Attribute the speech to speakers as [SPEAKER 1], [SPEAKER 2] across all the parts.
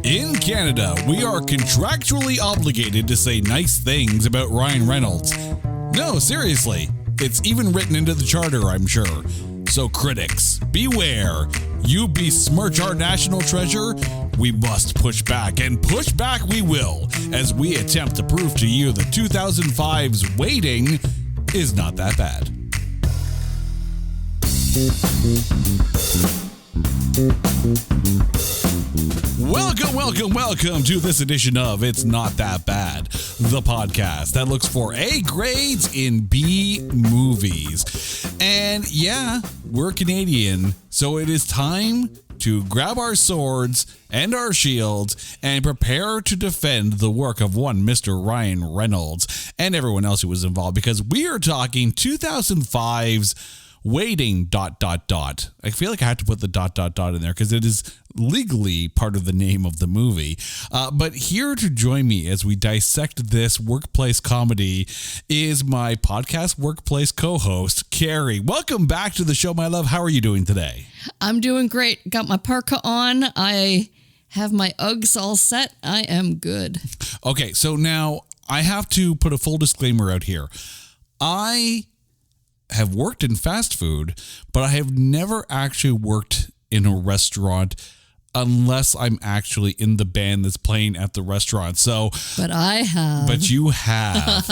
[SPEAKER 1] In Canada, we are contractually obligated to say nice things about Ryan Reynolds. No, seriously. It's even written into the charter, I'm sure. So critics, beware. You besmirch our national treasure, we must push back, and push back we will, as we attempt to prove to you that 2005's Waiting is not that bad. Welcome to this edition of It's Not That Bad, the podcast that looks for A grades in B movies. And yeah, we're Canadian, so it is time to grab our swords and our shields and prepare to defend the work of one Mr. Ryan Reynolds and everyone else who was involved, because we are talking 2005's Waiting ... I feel like I have to put the ... in there because it is legally part of the name of the movie. But here to join me as we dissect this workplace comedy is my podcast workplace co-host, Carrie. Welcome back to the show, my love. How are you doing today?
[SPEAKER 2] I'm doing great. Got my parka on. I have my Uggs all set. I am good.
[SPEAKER 1] Okay, so now I have to put a full disclaimer out here. I have worked in fast food, but I have never actually worked in a restaurant unless I'm actually in the band that's playing at the restaurant. So,
[SPEAKER 2] but I have.
[SPEAKER 1] But you have.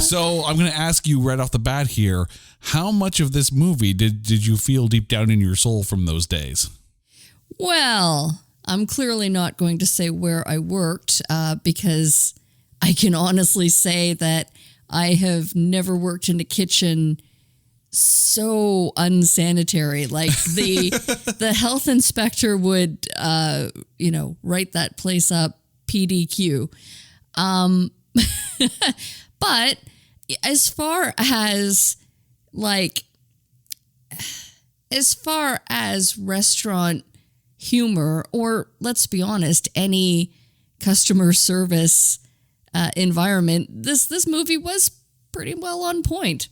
[SPEAKER 1] So I'm going to ask you right off the bat here, how much of this movie did you feel deep down in your soul from those days?
[SPEAKER 2] Well, I'm clearly not going to say where I worked because I can honestly say that I have never worked in a kitchen so unsanitary. Like the health inspector would, write that place up PDQ. But as far as restaurant humor, or let's be honest, any customer service environment, this movie was pretty well on point.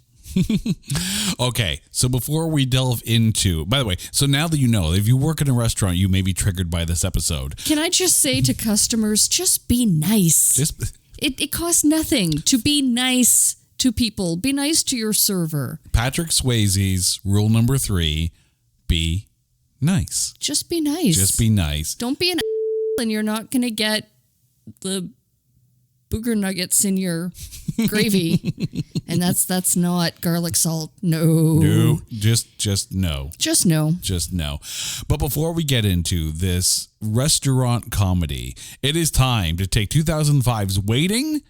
[SPEAKER 1] Okay, so before we delve into, by the way, so now that you know, if you work in a restaurant, you may be triggered by this episode.
[SPEAKER 2] Can I just say to customers, just be nice. It costs nothing to be nice to people. Be nice to your server.
[SPEAKER 1] Patrick Swayze's rule number 3, be nice.
[SPEAKER 2] Just be nice.
[SPEAKER 1] Just be nice.
[SPEAKER 2] Don't be an and you're not going to get the booger nuggets in your gravy. And that's not garlic salt. No,
[SPEAKER 1] just no.
[SPEAKER 2] Just no.
[SPEAKER 1] Just no. But before we get into this restaurant comedy, it is time to take 2005's Waiting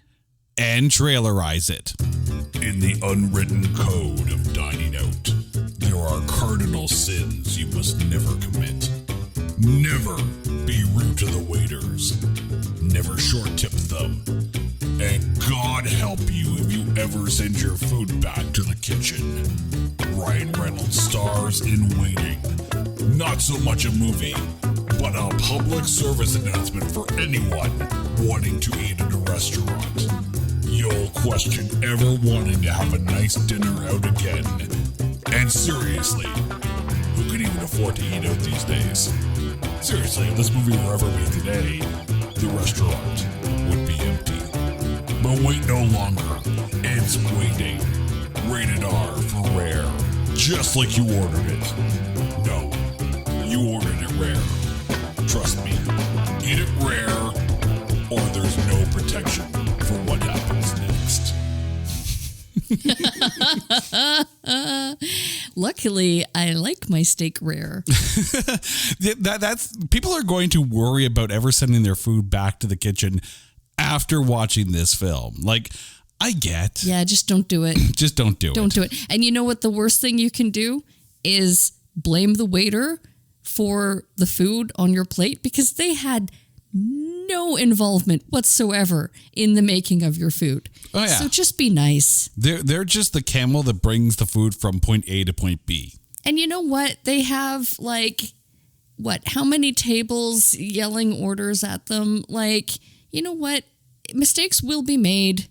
[SPEAKER 1] and trailerize it. In the unwritten code of dining out, there are cardinal sins you must never commit. Never be rude to the waiters. Never short tip them. And God help you if you ever send your food back to the kitchen. Ryan Reynolds stars in Waiting. Not so much a movie, but a public service announcement for anyone wanting to eat at a restaurant. You'll question ever wanting to have a nice dinner out again. And seriously, who can even afford to eat out these days? Seriously, if this movie were ever made today, the restaurant would be empty. But wait no longer. It's Waiting. Rated R for rare. Just like you ordered it. No, you ordered it rare. Trust me. Eat it rare, or there's no protection for what happens next.
[SPEAKER 2] Luckily, I like my steak rare.
[SPEAKER 1] That's people are going to worry about ever sending their food back to the kitchen after watching this film. Like, I get.
[SPEAKER 2] Yeah, just don't do it.
[SPEAKER 1] Just don't do it.
[SPEAKER 2] Don't do it. And you know what the worst thing you can do is blame the waiter for the food on your plate, because they had no involvement whatsoever in the making of your food.
[SPEAKER 1] Oh, yeah.
[SPEAKER 2] So just be nice.
[SPEAKER 1] They're just the camel that brings the food from point A to point B.
[SPEAKER 2] And you know what? They have how many tables yelling orders at them? Like, you know what? Mistakes will be made.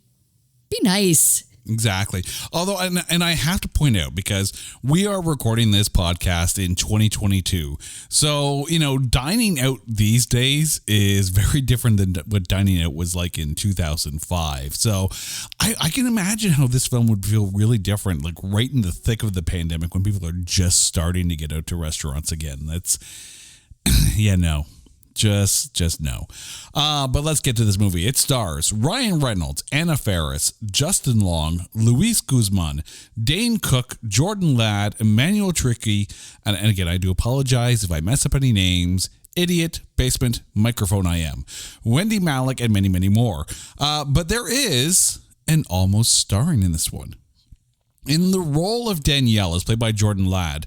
[SPEAKER 2] Be nice.
[SPEAKER 1] Exactly. Although, and I have to point out, because we are recording this podcast in 2022. So, dining out these days is very different than what dining out was like in 2005. So I can imagine how this film would feel really different, like right in the thick of the pandemic when people are just starting to get out to restaurants again. That's, yeah, no. Just no. But let's get to this movie. It stars Ryan Reynolds, Anna Faris, Justin Long, Luis Guzman, Dane Cook, Jordan Ladd, Emmanuel Tricky, and again, I do apologize if I mess up any names. Idiot, Basement, Microphone I Am, Wendy Malick, and many, many more. But there is an almost starring in this one. In the role of Danielle, as played by Jordan Ladd,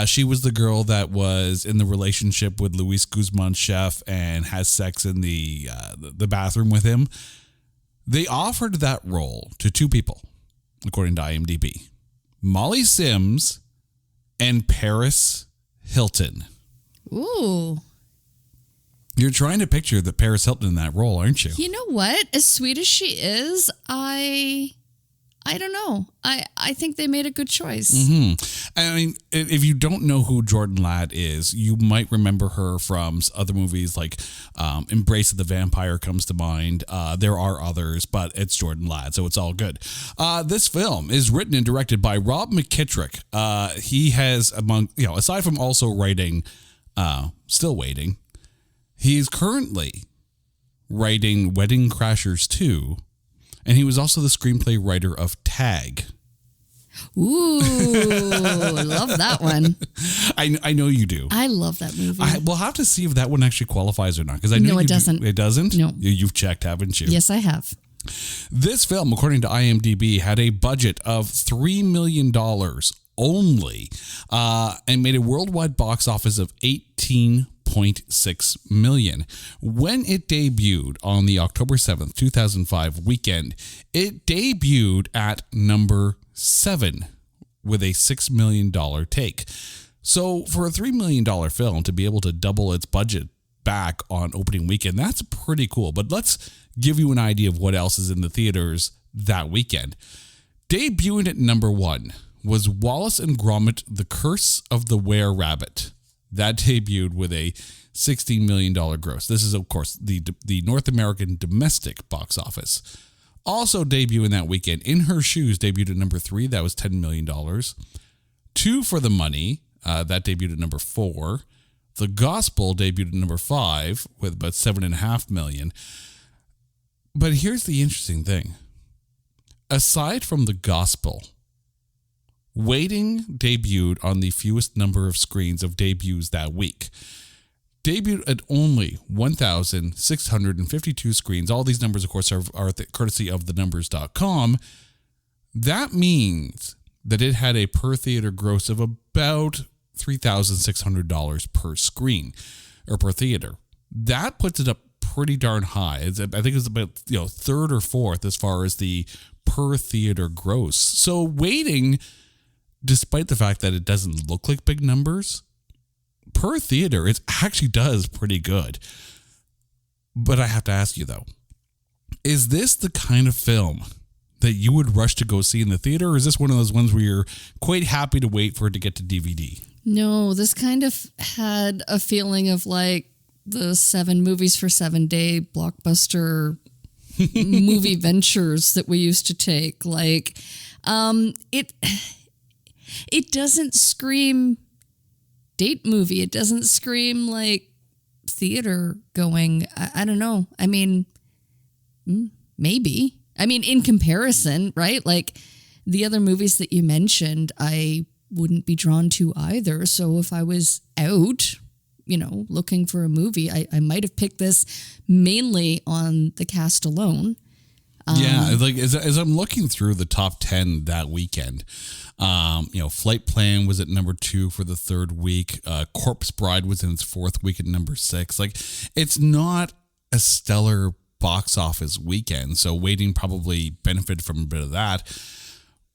[SPEAKER 1] she was the girl that was in the relationship with Luis Guzman's chef and has sex in the bathroom with him. They offered that role to two people, according to IMDb: Molly Sims and Paris Hilton.
[SPEAKER 2] Ooh.
[SPEAKER 1] You're trying to picture the Paris Hilton in that role, aren't you?
[SPEAKER 2] You know what? As sweet as she is, I don't know. I think they made a good choice. Mm-hmm.
[SPEAKER 1] I mean, if you don't know who Jordan Ladd is, you might remember her from other movies like Embrace of the Vampire comes to mind. There are others, but it's Jordan Ladd, so it's all good. This film is written and directed by Rob McKittrick. He has, aside from also writing Still Waiting, he's currently writing Wedding Crashers 2. And he was also the screenplay writer of Tag.
[SPEAKER 2] Ooh, love that one.
[SPEAKER 1] I know you do.
[SPEAKER 2] I love that movie.
[SPEAKER 1] We'll have to see if that one actually qualifies or not. Because I know
[SPEAKER 2] no, it doesn't.
[SPEAKER 1] It doesn't?
[SPEAKER 2] No.
[SPEAKER 1] You've checked, haven't you?
[SPEAKER 2] Yes, I have.
[SPEAKER 1] This film, according to IMDb, had a budget of $3 million only and made a worldwide box office of $18.6 million. When it debuted on the October 7th, 2005 weekend, it debuted at number 7 with a $6 million take. So for a $3 million film to be able to double its budget back on opening weekend, that's pretty cool. But let's give you an idea of what else is in the theaters that weekend. Debuting at number 1 was Wallace and Gromit: The Curse of the Were-Rabbit. That debuted with a $16 million gross. This is, of course, the North American domestic box office. Also debuting that weekend, In Her Shoes debuted at number 3. That was $10 million. Two for the Money, that debuted at number 4. The Gospel debuted at number 5 with about $7.5 million. But here's the interesting thing. Aside from The Gospel, Waiting debuted on the fewest number of screens of debuts that week. Debuted at only 1,652 screens. All these numbers, of course, are courtesy of thenumbers.com. That means that it had a per theater gross of about $3,600 per screen or per theater. That puts it up pretty darn high. I think it's about third or fourth as far as the per theater gross. So Waiting, despite the fact that it doesn't look like big numbers, per theater, it actually does pretty good. But I have to ask you, though, is this the kind of film that you would rush to go see in the theater, or is this one of those ones where you're quite happy to wait for it to get to DVD?
[SPEAKER 2] No, this kind of had a feeling of like the 7 movies for 7 day blockbuster movie ventures that we used to take. Like, it doesn't scream date movie. It doesn't scream like theater going. I don't know. I mean, maybe. I mean, in comparison, right? Like the other movies that you mentioned, I wouldn't be drawn to either. So if I was out, looking for a movie, I might have picked this mainly on the cast alone.
[SPEAKER 1] Yeah, like as I'm looking through the top 10 that weekend, Flight Plan was at number 2 for the 3rd week. Corpse Bride was in its 4th week at number 6. Like, it's not a stellar box office weekend, so Waiting probably benefited from a bit of that.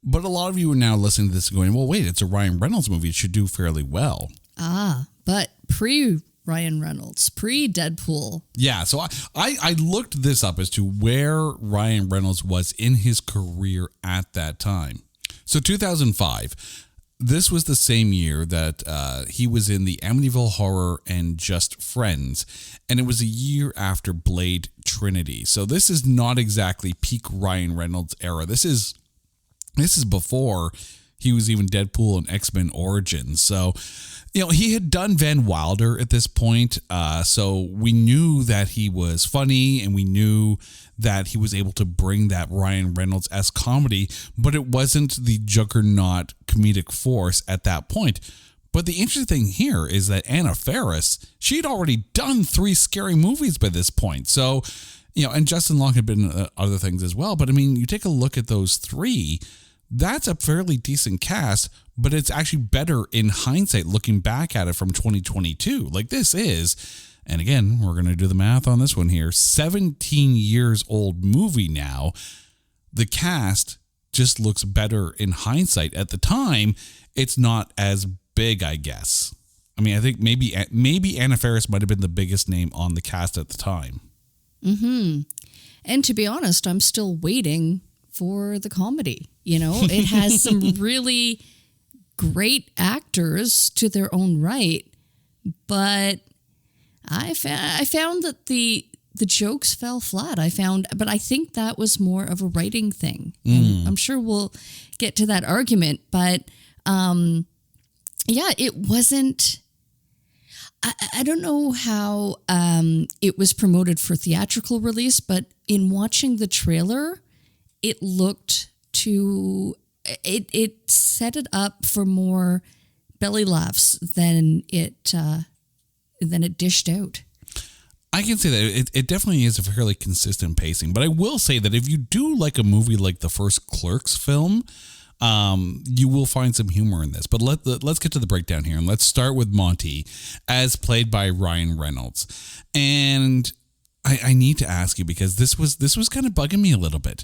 [SPEAKER 1] But a lot of you are now listening to this going, well, wait, it's a Ryan Reynolds movie. It should do fairly well.
[SPEAKER 2] But pre-Ryan Ryan Reynolds, pre-Deadpool.
[SPEAKER 1] Yeah, so I looked this up as to where Ryan Reynolds was in his career at that time. So 2005, this was the same year that he was in the Amityville Horror and Just Friends, and it was a year after Blade Trinity. So this is not exactly peak Ryan Reynolds era. This is before he was even Deadpool and X-Men Origins. So, he had done Van Wilder at this point. So we knew that he was funny, and we knew that he was able to bring that Ryan Reynolds-esque comedy, but it wasn't the juggernaut comedic force at that point. But the interesting thing here is that Anna Faris, she'd already done 3 scary movies by this point. So, and Justin Long had been other things as well. But I mean, you take a look at those 3, that's a fairly decent cast, but it's actually better in hindsight looking back at it from 2022. Like this is, and again, we're going to do the math on this one here, 17 years old movie now. The cast just looks better in hindsight. At the time, it's not as big, I guess. I mean, I think maybe Anna Faris might have been the biggest name on the cast at the time.
[SPEAKER 2] Mm-hmm. And to be honest, I'm still waiting for the comedy. It has some really great actors to their own right, but I found that the jokes fell flat. But I think that was more of a writing thing. And I'm sure we'll get to that argument, but it wasn't. I don't know how it was promoted for theatrical release, but in watching the trailer, it looked it set it up for more belly laughs than it dished out.
[SPEAKER 1] I can say that it definitely is a fairly consistent pacing, but I will say that if you do like a movie like the first Clerks film, you will find some humor in this. But let's get to the breakdown here, and let's start with Monty, as played by Ryan Reynolds. And I need to ask you, because this was kind of bugging me a little bit.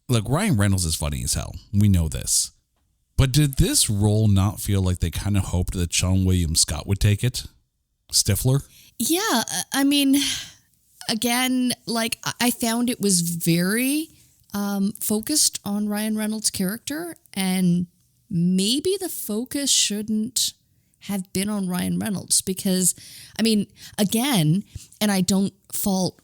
[SPEAKER 1] Look, Ryan Reynolds is funny as hell. We know this. But did this role not feel like they kind of hoped that Sean William Scott would take it? Stifler?
[SPEAKER 2] Yeah, I mean, again, like I found it was very focused on Ryan Reynolds' character, and maybe the focus shouldn't have been on Ryan Reynolds, because, I mean, again, and I don't fault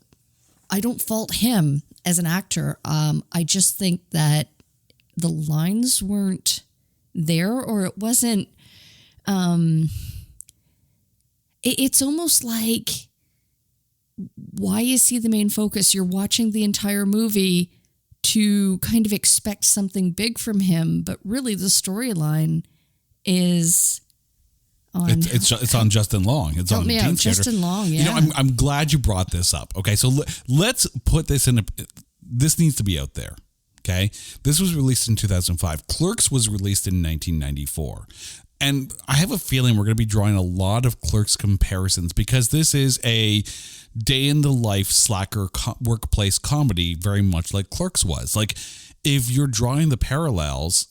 [SPEAKER 2] him as an actor. I just think that the lines weren't there, or it wasn't. It's almost like, why is he the main focus? You're watching the entire movie to kind of expect something big from him, but really the storyline is on.
[SPEAKER 1] It's on Justin Long. It's on Dean
[SPEAKER 2] Justin Long. Yeah.
[SPEAKER 1] I'm glad you brought this up. Okay, so let's put this in. This needs to be out there. Okay, this was released in 2005. Clerks was released in 1994. And I have a feeling we're going to be drawing a lot of Clerks comparisons, because this is a day-in-the-life slacker workplace comedy, very much like Clerks was. Like, if you're drawing the parallels,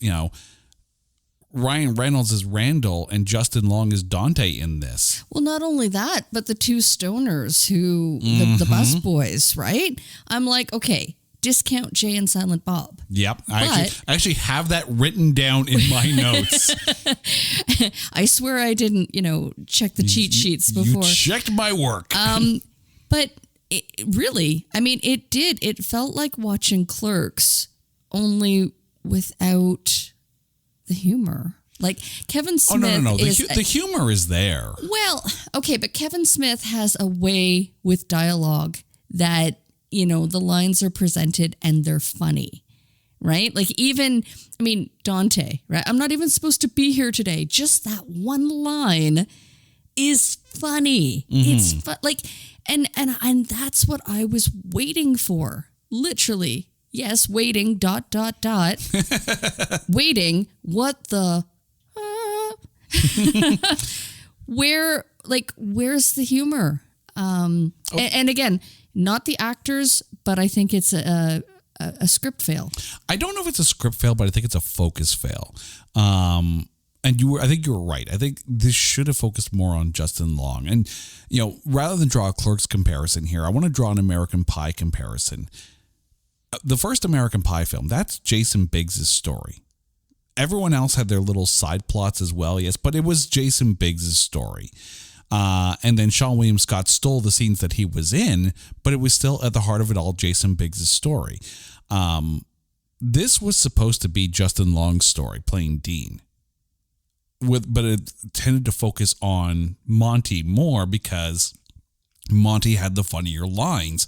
[SPEAKER 1] Ryan Reynolds is Randall and Justin Long is Dante in this.
[SPEAKER 2] Well, not only that, but the two stoners the bus boys, right? I'm like, okay, discount Jay and Silent Bob.
[SPEAKER 1] Yep. I actually have that written down in my notes.
[SPEAKER 2] I swear I didn't, check the cheat sheets before.
[SPEAKER 1] You checked my work.
[SPEAKER 2] But really, I mean, it felt like watching Clerks, only without the humor. Like Kevin Smith.
[SPEAKER 1] No. The humor is there.
[SPEAKER 2] Well, okay, but Kevin Smith has a way with dialogue that, the lines are presented and they're funny, right? Like Dante, right? I'm not even supposed to be here today. Just that one line is funny. Mm-hmm. It's and that's what I was waiting for. Literally. Yes, waiting, ... waiting, what the... where's the humor? And again, not the actors, but I think it's a script fail.
[SPEAKER 1] I don't know if it's a script fail, but I think it's a focus fail. And I think you were right. I think this should have focused more on Justin Long. And, rather than draw a Clerks comparison here, I want to draw an American Pie comparison. The first American Pie film, that's Jason Biggs' story. Everyone else had their little side plots as well, yes, but it was Jason Biggs' story. And then Sean William Scott stole the scenes that he was in, but it was still at the heart of it all Jason Biggs' story. This was supposed to be Justin Long's story, playing Dean. But it tended to focus on Monty more because Monty had the funnier lines.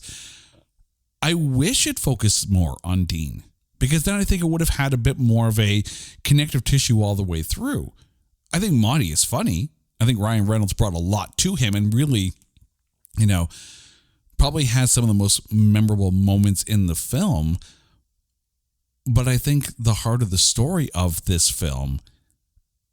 [SPEAKER 1] I wish it focused more on Dean, because then I think it would have had a bit more of a connective tissue all the way through. I think Monty is funny. I think Ryan Reynolds brought a lot to him and really, probably has some of the most memorable moments in the film. But I think the heart of the story of this film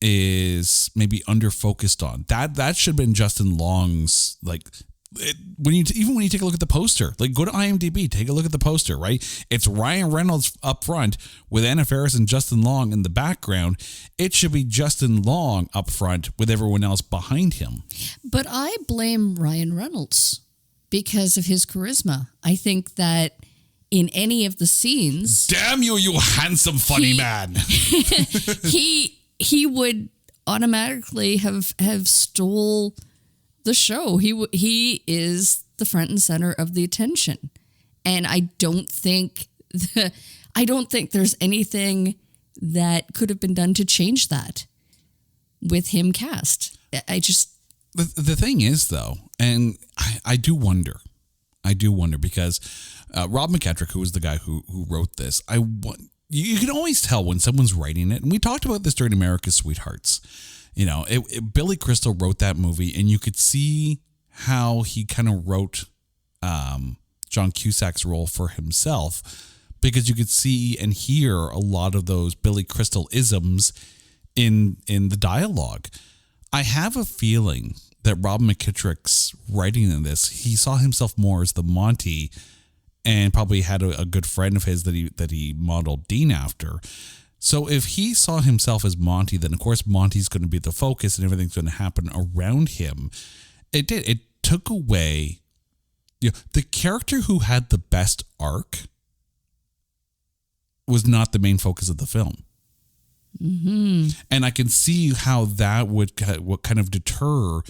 [SPEAKER 1] is maybe under focused on. That should have been Justin Long's, when you take a look at the poster, go to IMDb, take a look at the poster, right? It's Ryan Reynolds up front with Anna Faris and Justin Long in the background. It should be Justin Long up front with everyone else behind him. But
[SPEAKER 2] I blame Ryan Reynolds because of his charisma. I think that in any of the scenes,
[SPEAKER 1] damn you handsome funny man.
[SPEAKER 2] He would automatically have stole the show. He is the front and center of the attention, and I don't think there's anything that could have been done to change that with him cast.
[SPEAKER 1] The thing is though, and I do wonder because Rob McKettrick, who was the guy who wrote this, you can always tell when someone's writing it. And we talked about this during America's Sweethearts. Billy Crystal wrote that movie, and you could see how he kind of wrote John Cusack's role for himself, because you could see and hear a lot of those Billy Crystal isms in the dialogue. I have a feeling that Rob McKittrick's writing in this, he saw himself more as the Monty, and probably had a good friend of his that he modeled Dean after. So if he saw himself as Monty, then of course Monty's going to be the focus and everything's going to happen around him. It took away, the character who had the best arc was not the main focus of the film. Mm-hmm. And I can see how that would kind of deter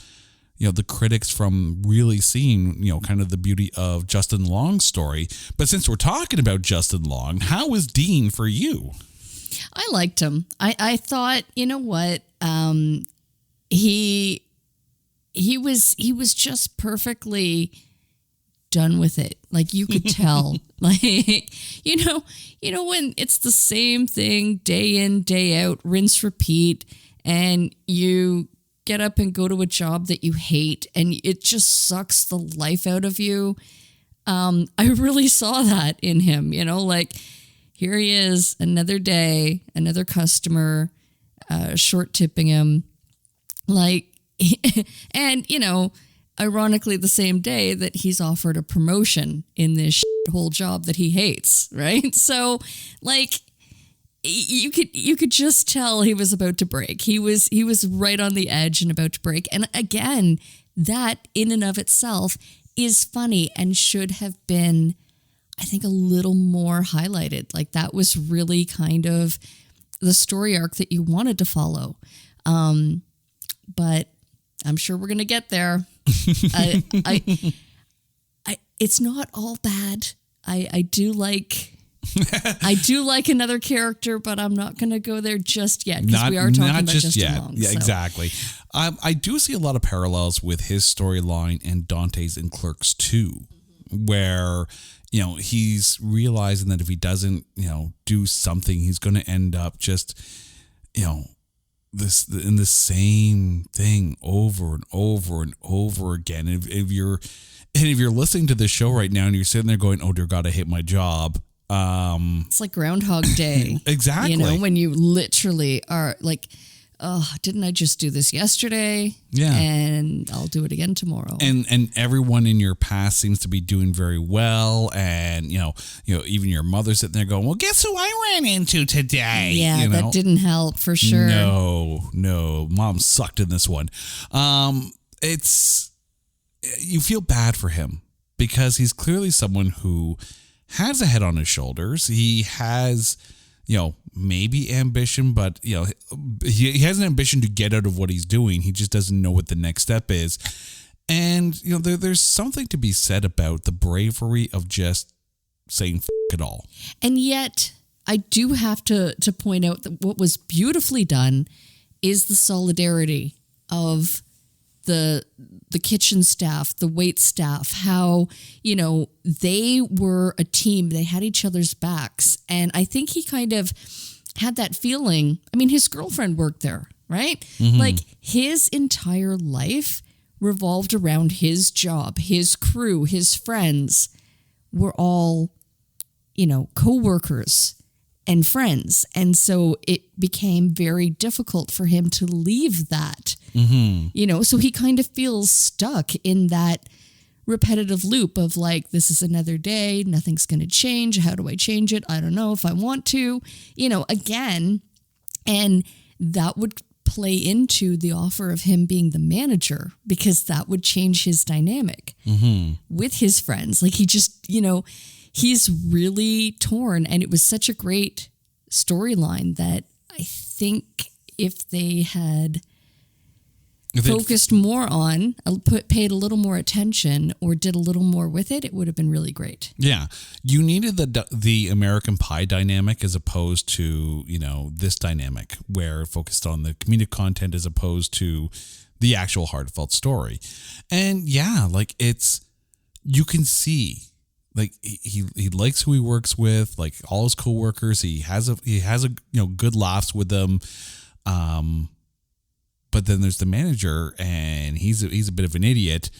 [SPEAKER 1] the critics from really seeing, kind of the beauty of Justin Long's story. But since we're talking about Justin Long, how was Dean for you?
[SPEAKER 2] I liked him. I thought, what, he was just perfectly done with it. Like, you could tell, when it's the same thing day in, day out, rinse, repeat, and you get up and go to a job that you hate and it just sucks the life out of you. I really saw that in him, here he is, another day, another customer, short tipping him, and, ironically, the same day that he's offered a promotion in this whole job that he hates, right? So, you could just tell he was about to break. He was right on the edge and about to break. And again, that in and of itself is funny and should have been, I think, a little more highlighted. That was really kind of the story arc that you wanted to follow. But I'm sure we're going to get there. It's not all bad. I do like another character, but I'm not going to go there just yet because we are talking about Justin Long.
[SPEAKER 1] Yeah, so. Exactly. I do see a lot of parallels with his storyline and Dante's in Clerks 2, where he's realizing that if he doesn't do something, he's going to end up just this in the same thing over and over and over again. If you're listening to this show right now and you're sitting there going, "Oh dear God, I hate my job."
[SPEAKER 2] It's like Groundhog Day.
[SPEAKER 1] Exactly.
[SPEAKER 2] When you literally are like, oh, didn't I just do this yesterday?
[SPEAKER 1] Yeah.
[SPEAKER 2] And I'll do it again tomorrow.
[SPEAKER 1] And everyone in your past seems to be doing very well. And, even your mother's sitting there going, well, guess who I ran into today?
[SPEAKER 2] Yeah, that didn't help for sure.
[SPEAKER 1] No. Mom sucked in this one. You feel bad for him because he's clearly someone who has a head on his shoulders. He has, maybe ambition, but, he has an ambition to get out of what he's doing. He just doesn't know what the next step is. And, there's something to be said about the bravery of just saying F it all.
[SPEAKER 2] And yet I do have to point out that what was beautifully done is the solidarity of the kitchen staff, the wait staff, how, they were a team. They had each other's backs. And I think he kind of had that feeling. I mean, his girlfriend worked there, right? Mm-hmm. Like his entire life revolved around his job, his crew, his friends were all, co-workers and friends. And so it became very difficult for him to leave that. Mm-hmm. So he kind of feels stuck in that repetitive loop of like, this is another day, nothing's going to change. How do I change it? I don't know if I want to, again. And that would play into the offer of him being the manager because that would change his dynamic with his friends. Like he just, he's really torn. And it was such a great storyline that I think if they had focused more on, paid a little more attention or did a little more with it, it would have been really great.
[SPEAKER 1] Yeah. You needed the American Pie dynamic as opposed to, this dynamic where it focused on the comedic content as opposed to the actual heartfelt story. And yeah, like you can see, like he likes who he works with, like all his coworkers. He has a good laughs with them. But then there's the manager, and he's a bit of an idiot.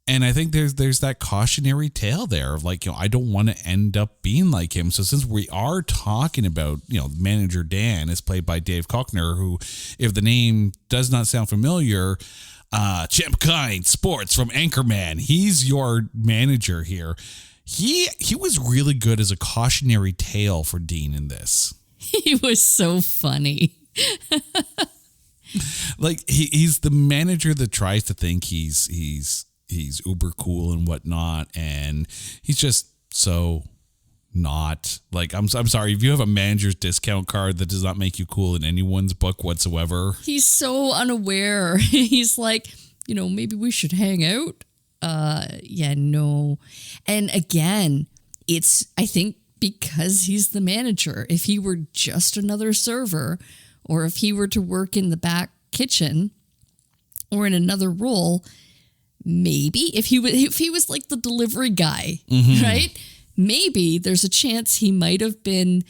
[SPEAKER 1] And I think there's that cautionary tale there of like, I don't want to end up being like him. So since we are talking about, manager Dan is played by Dave Cockner, who, if the name does not sound familiar, Champ Kind Sports from Anchorman, he's your manager here. He was really good as a cautionary tale for Dean in this.
[SPEAKER 2] He was so funny.
[SPEAKER 1] Like he's the manager that tries to think he's uber cool and whatnot, and he's just so not. Like I'm sorry, if you have a manager's discount card that does not make you cool in anyone's book whatsoever.
[SPEAKER 2] He's so unaware. He's like, maybe we should hang out. Yeah, no. And again, I think because he's the manager. If he were just another server, or if he were to work in the back kitchen or in another role, maybe if he was like the delivery guy, right? Maybe there's a chance he might have been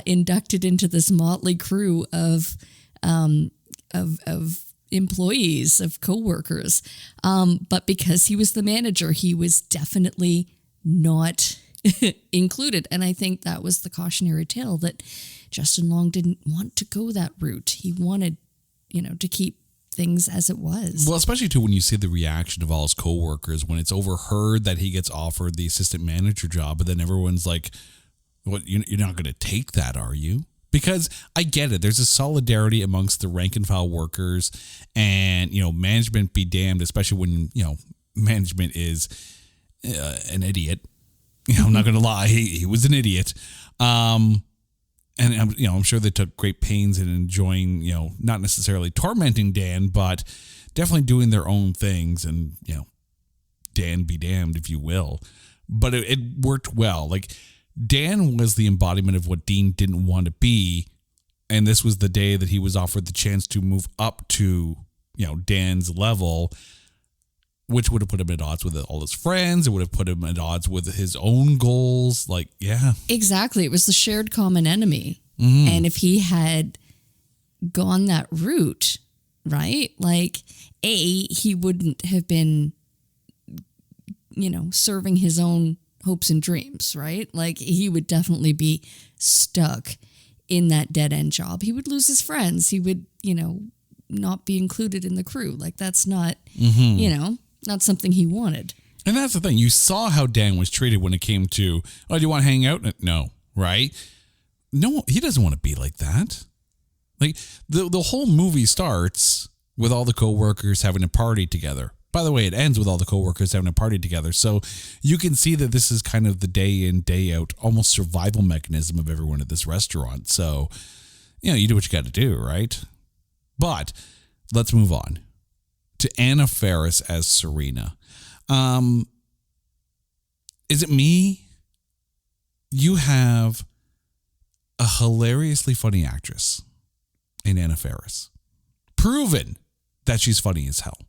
[SPEAKER 2] inducted into this motley crew of employees, of coworkers. But because he was the manager, he was definitely not included. And I think that was the cautionary tale that Justin Long didn't want to go that route. He wanted, to keep things as it was.
[SPEAKER 1] Well, especially too when you see the reaction of all his coworkers when it's overheard that he gets offered the assistant manager job, but then everyone's like, "What? You're not going to take that, are you?" Because I get it. There's a solidarity amongst the rank and file workers, and management be damned, especially when management is an idiot. I'm not going to lie, he was an idiot. And I'm sure they took great pains in enjoying, not necessarily tormenting Dan, but definitely doing their own things, and Dan be damned, if you will. But it worked well. Like Dan was the embodiment of what Dean didn't want to be, and this was the day that he was offered the chance to move up to Dan's level, which would have put him at odds with all his friends. It would have put him at odds with his own goals. Like, yeah.
[SPEAKER 2] Exactly. It was the shared common enemy. Mm-hmm. And if he had gone that route, right? Like, he wouldn't have been, serving his own hopes and dreams, right? Like, he would definitely be stuck in that dead end job. He would lose his friends. He would, not be included in the crew. Like that's not, you know, not something he wanted.
[SPEAKER 1] And that's the thing. You saw how Dan was treated when it came to, oh, do you want to hang out? No, right? No, he doesn't want to be like that. Like the whole movie starts with all the coworkers having a party together. By the way, it ends with all the coworkers having a party together. So you can see that this is kind of the day in, day out, almost survival mechanism of everyone at this restaurant. So, you know, you do what you got to do, right? But let's move on to Anna Faris as Serena. Is it me? You have a hilariously funny actress in Anna Faris. Proven that she's funny as hell.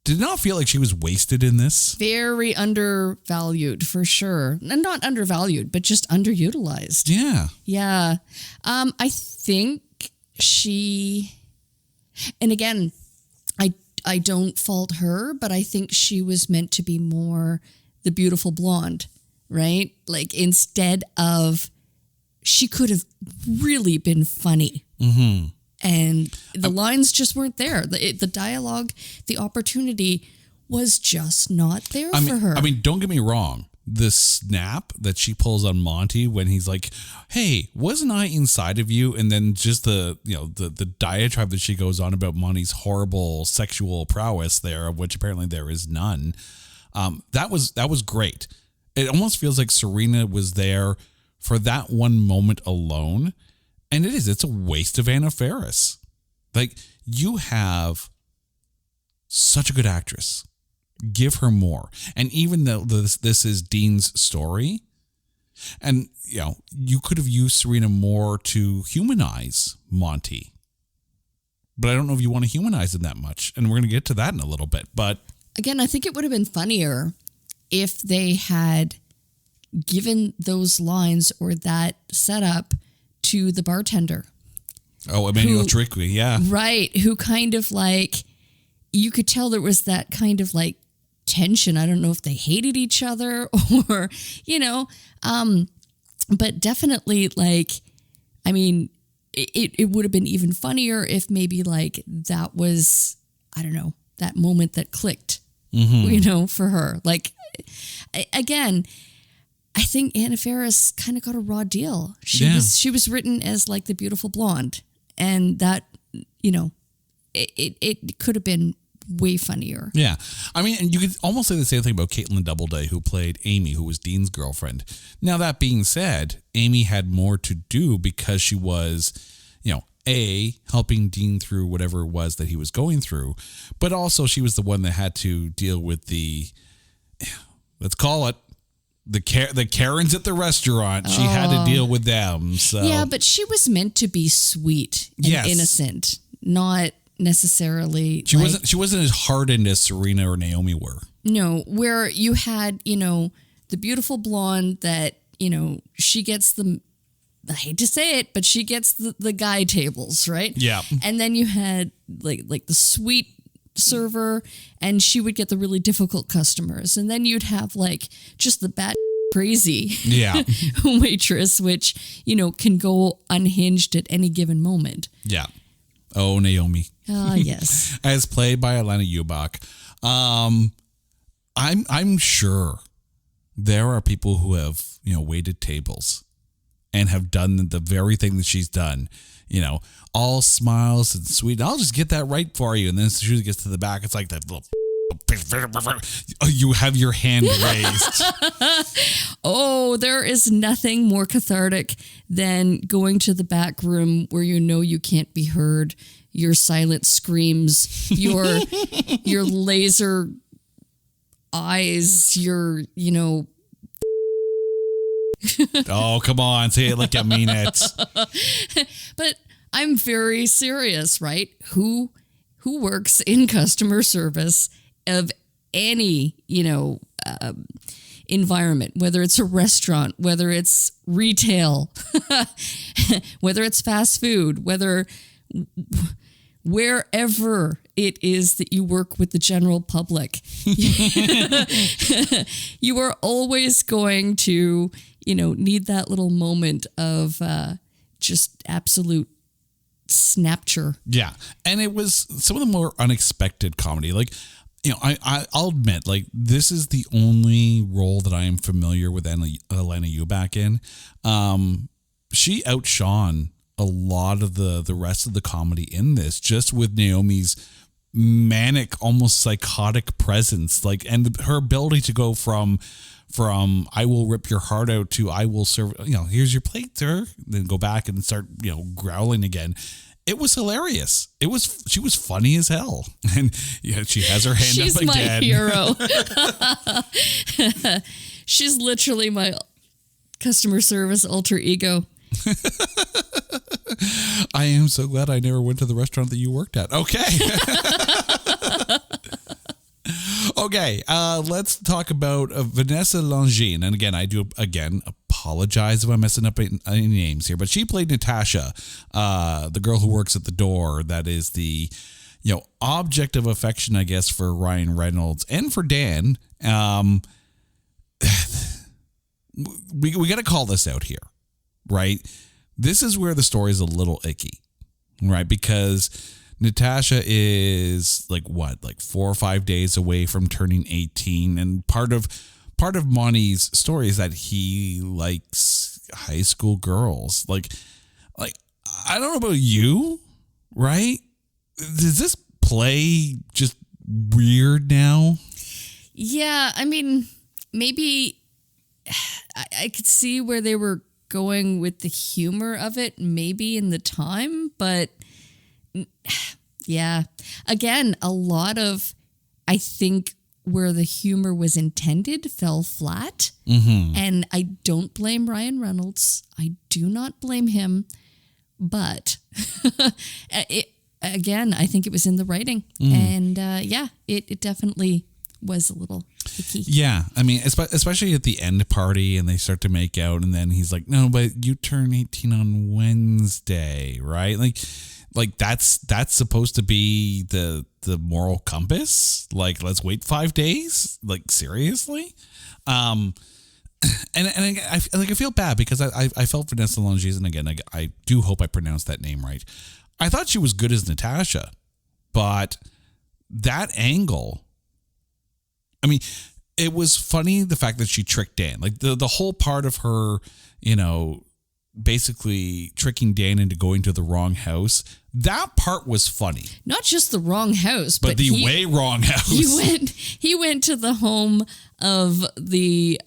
[SPEAKER 1] Did not feel like she was wasted in this.
[SPEAKER 2] Very undervalued for sure. And not undervalued, but just underutilized.
[SPEAKER 1] Yeah.
[SPEAKER 2] Yeah. I think she, and again, I don't fault her, but I think she was meant to be more the beautiful blonde, right? Like instead of, she could have really been funny. Mm-hmm. And the lines just weren't there. The dialogue, the opportunity was just not there for her.
[SPEAKER 1] I mean, don't get me wrong. The snap that she pulls on Monty when he's like, "Hey, wasn't I inside of you?" And then just the diatribe that she goes on about Monty's horrible sexual prowess there, of which apparently there is none. That was great. It almost feels like Serena was there for that one moment alone. And it's a waste of Anna Faris. Like, you have such a good actress. Give her more. And even though this is Dean's story, and, you know, you could have used Serena more to humanize Monty. But I don't know if you want to humanize him that much. And we're going to get to that in a little bit. But
[SPEAKER 2] again, I think it would have been funnier if they had given those lines or that setup to the bartender.
[SPEAKER 1] Oh, Emmanuel Trickley, yeah.
[SPEAKER 2] Right, who kind of like, you could tell there was that kind of like tension. I don't know if they hated each other or, you know, but definitely like, I mean, it would have been even funnier if maybe like that was, I don't know, that moment that clicked, you know, for her. Like, again, I think Anna Faris kind of got a raw deal. She was written as like the beautiful blonde, and that, you know, it could have been way funnier.
[SPEAKER 1] Yeah. I mean, and you could almost say the same thing about Caitlin Doubleday, who played Amy, who was Dean's girlfriend. Now, that being said, Amy had more to do because she was, you know, helping Dean through whatever it was that he was going through, but also she was the one that had to deal with the, let's call it, the Karens at the restaurant. She had to deal with them. So
[SPEAKER 2] yeah, but she was meant to be sweet and innocent, not necessarily.
[SPEAKER 1] She wasn't as hardened as Serena or Naomi were.
[SPEAKER 2] No, where you had, you know, the beautiful blonde that, you know, she gets I hate to say it, but she gets the guy tables, right?
[SPEAKER 1] Yeah.
[SPEAKER 2] And then you had like the sweet server, and she would get the really difficult customers, and then you'd have like just the bat crazy waitress, which, you know, can go unhinged at any given moment.
[SPEAKER 1] Yeah. Oh, Naomi.
[SPEAKER 2] Yes.
[SPEAKER 1] As played by Alana Ubach. I'm sure there are people who have, you know, waited tables and have done the very thing that she's done. You know, all smiles and sweet. I'll just get that right for you. And then as soon as it gets to the back, it's like that little, you have your hand raised.
[SPEAKER 2] Oh, there is nothing more cathartic than going to the back room where you know you can't be heard. Your silent screams, your laser eyes, your, you know.
[SPEAKER 1] Oh, come on. Say it like I mean it.
[SPEAKER 2] But I'm very serious, right? Who works in customer service of any, you know, environment, whether it's a restaurant, whether it's retail, whether it's fast food, wherever it is that you work with the general public, you are always going to, you know, need that little moment of just absolute snapture.
[SPEAKER 1] Yeah. And it was some of the more unexpected comedy. Like, I'll admit, like, this is the only role that I am familiar with Elena Eubank in. She outshone a lot of the rest of the comedy in this, just with Naomi's manic, almost psychotic presence, like, and her ability to go from I will rip your heart out to I will serve, here's your plate, sir, then go back and start, growling again. It was hilarious. She was funny as hell. And she has her hand
[SPEAKER 2] She's
[SPEAKER 1] up again.
[SPEAKER 2] She's my hero. She's literally my customer service alter ego.
[SPEAKER 1] I am so glad I never went to the restaurant that you worked at. Okay. Okay, let's talk about Vanessa Longine. And again, I do apologize if I'm messing up any names here, but she played Natasha, the girl who works at the door. That is the, object of affection, I guess, for Ryan Reynolds and for Dan. We got to call this out here, right? This is where the story is a little icky, right? Because Natasha is like 4 or 5 days away from turning 18. And part of Monty's story is that he likes high school girls. Like, I don't know about you, right? Does this play just weird now?
[SPEAKER 2] Yeah, I mean, maybe I could see where they were going with the humor of it, maybe in the time, but yeah. Again, a lot of, I think, where the humor was intended fell flat. Mm-hmm. And I don't blame Ryan Reynolds. I do not blame him. But again, I think it was in the writing. And it definitely was a little icky. Yeah.
[SPEAKER 1] I mean, especially at the end party and they start to make out and then he's like, no, but you turn 18 on Wednesday, right? Like that's supposed to be the moral compass. Like, let's wait 5 days. Like, seriously? And I feel bad because I felt Vanessa Longine, and again, I do hope I pronounced that name right. I thought she was good as Natasha, but that angle, I mean, it was funny the fact that she tricked Dan. Like the whole part of her, basically tricking Dan into going to the wrong house. That part was funny.
[SPEAKER 2] Not just the wrong house, but
[SPEAKER 1] the way wrong house.
[SPEAKER 2] He went to the home of the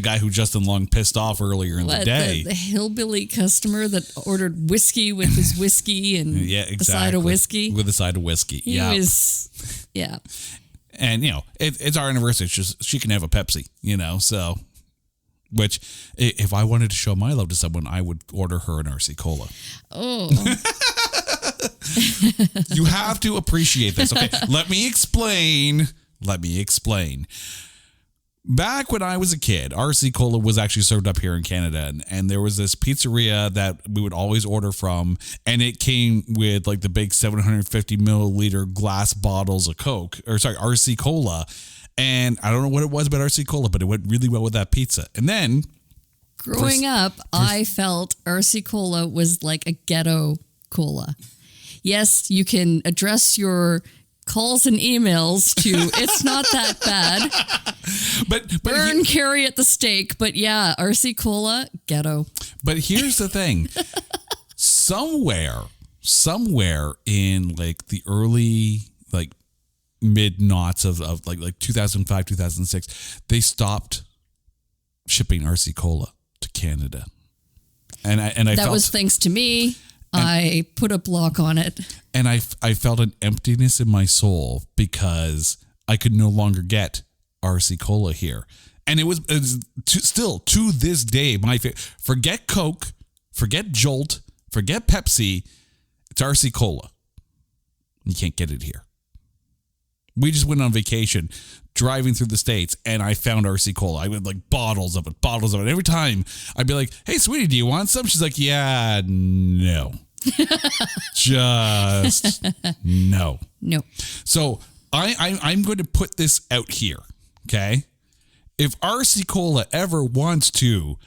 [SPEAKER 1] guy who Justin Long pissed off earlier in the day.
[SPEAKER 2] The hillbilly customer that ordered whiskey with his whiskey and a side of whiskey.
[SPEAKER 1] With a side of whiskey.
[SPEAKER 2] He was, yeah.
[SPEAKER 1] And, it's our anniversary. It's just, she can have a Pepsi, so... Which, if I wanted to show my love to someone, I would order her an RC Cola.
[SPEAKER 2] Oh.
[SPEAKER 1] You have to appreciate this. Okay, let me explain. Back when I was a kid, RC Cola was actually served up here in Canada. And there was this pizzeria that we would always order from. And it came with like the big 750 milliliter glass bottles of RC Cola. And I don't know what it was about RC Cola, but it went really well with that pizza. And then...
[SPEAKER 2] Growing up, I felt RC Cola was like a ghetto cola. Yes, you can address your calls and emails to it's not that bad. but burn, carry at the stake. But yeah, RC Cola, ghetto.
[SPEAKER 1] But here's the thing. Somewhere in like the early... mid-noughts of like 2005, 2006, they stopped shipping RC Cola to Canada. And I
[SPEAKER 2] that
[SPEAKER 1] felt,
[SPEAKER 2] was thanks to me. I put a block on it.
[SPEAKER 1] And I felt an emptiness in my soul because I could no longer get RC Cola here. And it was still to this day, my favorite. Forget Coke, forget Jolt, forget Pepsi. It's RC Cola. You can't get it here. We just went on vacation driving through the States and I found RC Cola. I had like bottles of it. Every time I'd be like, hey, sweetie, do you want some? She's like, yeah, no. Just no.
[SPEAKER 2] No.
[SPEAKER 1] So I'm going to put this out here, okay? If RC Cola ever wants to,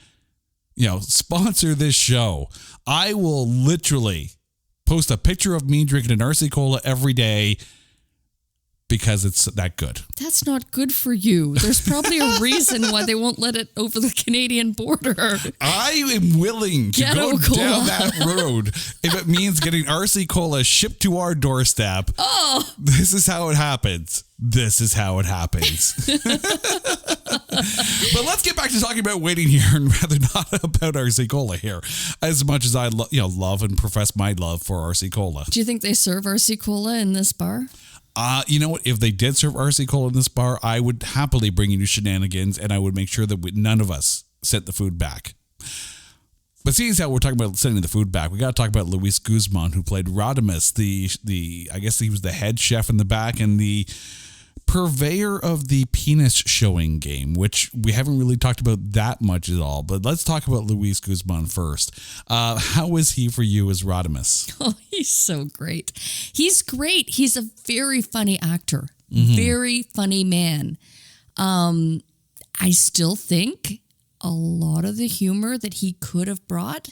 [SPEAKER 1] sponsor this show, I will literally post a picture of me drinking an RC Cola every day because it's that good.
[SPEAKER 2] That's not good for you. There's probably a reason why they won't let it over the Canadian border.
[SPEAKER 1] I am willing to
[SPEAKER 2] Ghetto
[SPEAKER 1] go
[SPEAKER 2] Cola.
[SPEAKER 1] down that road if it means getting RC Cola shipped to our doorstep.
[SPEAKER 2] Oh,
[SPEAKER 1] This is how it happens. This is how it happens. But let's get back to talking about waiting here and rather not about RC Cola here. As much as I love and profess my love for RC Cola.
[SPEAKER 2] do you think they serve RC Cola in this bar?
[SPEAKER 1] You know what? If they did serve RC Cola in this bar, I would happily bring you to Shenanigans, and I would make sure that none of us sent the food back. But seeing as how we're talking about sending the food back, we got to talk about Luis Guzman, who played Rodimus, the I guess he was the head chef in the back and the purveyor of the penis showing game, which we haven't really talked about that much at all. But let's talk about Luis Guzman first. How was he for you as Rodimus?
[SPEAKER 2] Oh, he's so great. He's great. He's a very funny actor. Very funny man. I still think a lot of the humor that he could have brought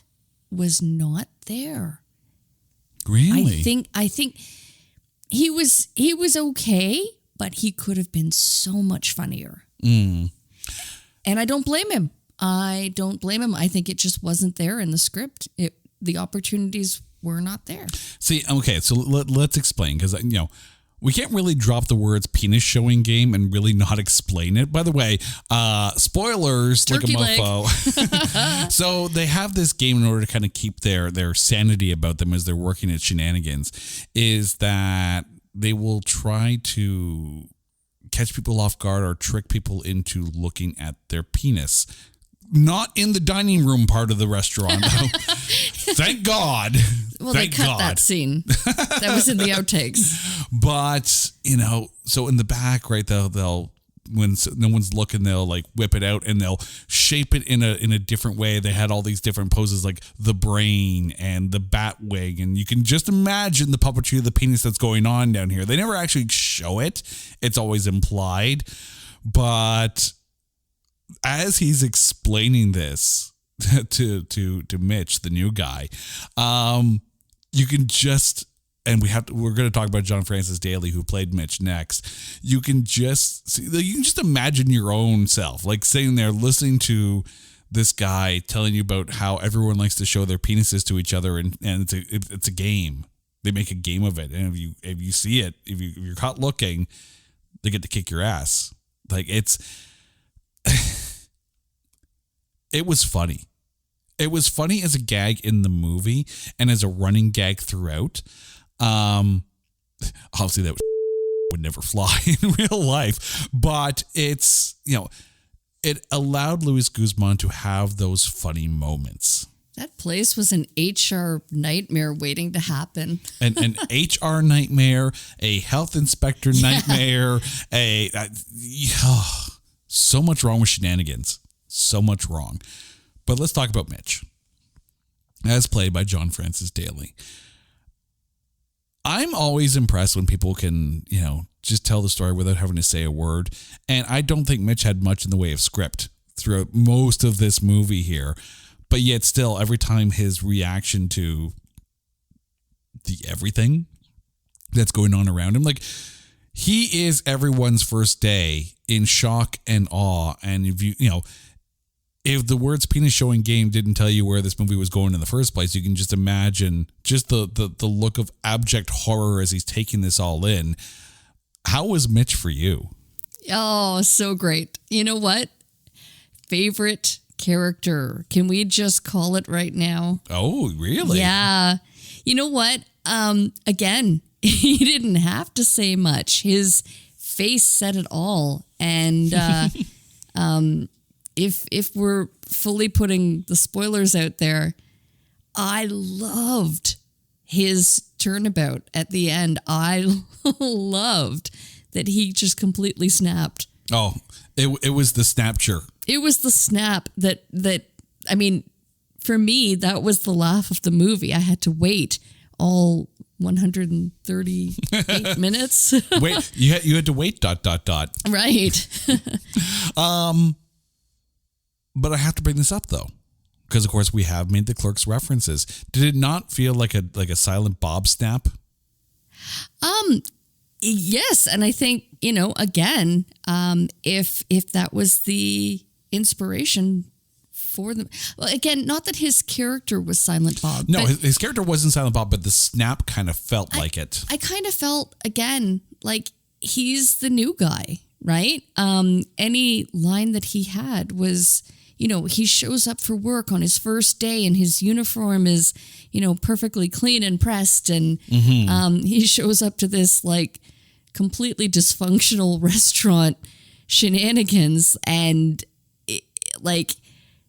[SPEAKER 2] was not there.
[SPEAKER 1] Really?
[SPEAKER 2] I think he was okay, but he could have been so much funnier. And I don't blame him. I think it just wasn't there in the script. The opportunities were not there.
[SPEAKER 1] See, okay, so let's explain, because, we can't really drop the words penis showing game and really not explain it. By the way, spoilers,
[SPEAKER 2] Turkey
[SPEAKER 1] like a mofo. So they have this game in order to kind of keep their sanity about them as they're working at Shenanigans, is that they will try to catch people off guard or trick people into looking at their penis. Not in the dining room part of the restaurant, though. Thank God.
[SPEAKER 2] Well,
[SPEAKER 1] Thank
[SPEAKER 2] they cut
[SPEAKER 1] God.
[SPEAKER 2] that scene. That was in the outtakes.
[SPEAKER 1] But, so in the back, right, they'll when no one's looking, they'll like whip it out and they'll shape it in a different way. They had all these different poses like the brain and the bat wig, and you can just imagine the puppetry of the penis that's going on down here. They never actually show it. It's always implied. But as he's explaining this to Mitch, the new guy, you can just, and we're going to talk about John Francis Daley, who played Mitch next. You can just imagine your own self, like sitting there listening to this guy telling you about how everyone likes to show their penises to each other, and it's a game. They make a game of it, and if you see it, if you're caught looking, they get to kick your ass. Like it was funny. It was funny as a gag in the movie and as a running gag throughout. Obviously that would never fly in real life, but it's, it allowed Luis Guzman to have those funny moments.
[SPEAKER 2] That place was an HR nightmare waiting to happen.
[SPEAKER 1] An HR nightmare, a health inspector nightmare, so much wrong with Shenanigans. So much wrong. But let's talk about Mitch, as played by John Francis Daley. I'm always impressed when people can, just tell the story without having to say a word. And I don't think Mitch had much in the way of script throughout most of this movie here. But yet still, every time his reaction to the everything that's going on around him, like, he is everyone's first day in shock and awe. And if the words penis showing game didn't tell you where this movie was going in the first place, you can just imagine just the look of abject horror as he's taking this all in. How was Mitch for you?
[SPEAKER 2] Oh, so great. You know what? Favorite character. Can we just call it right now?
[SPEAKER 1] Oh, really?
[SPEAKER 2] Yeah. You know what? Again, he didn't have to say much. His face said it all. And if we're fully putting the spoilers out there, I loved his turnabout at the end. I loved that he just completely snapped.
[SPEAKER 1] Oh, it was the snapture.
[SPEAKER 2] It was the snap that I mean, for me, that was the laugh of the movie. I had to wait all 138 minutes.
[SPEAKER 1] Wait, you had to wait ...
[SPEAKER 2] Right.
[SPEAKER 1] But I have to bring this up though, Because of course we have made the Clerks references. Did it not feel like a Silent Bob snap?
[SPEAKER 2] Yes, and I think, again, if that was the inspiration for them. Well, again, not that his character was Silent Bob.
[SPEAKER 1] No, his character wasn't Silent Bob, but the snap kind of felt like it.
[SPEAKER 2] I kind of felt, again, like he's the new guy, right? Any line that he had was, he shows up for work on his first day and his uniform is, perfectly clean and pressed. And he shows up to this like completely dysfunctional restaurant shenanigans. And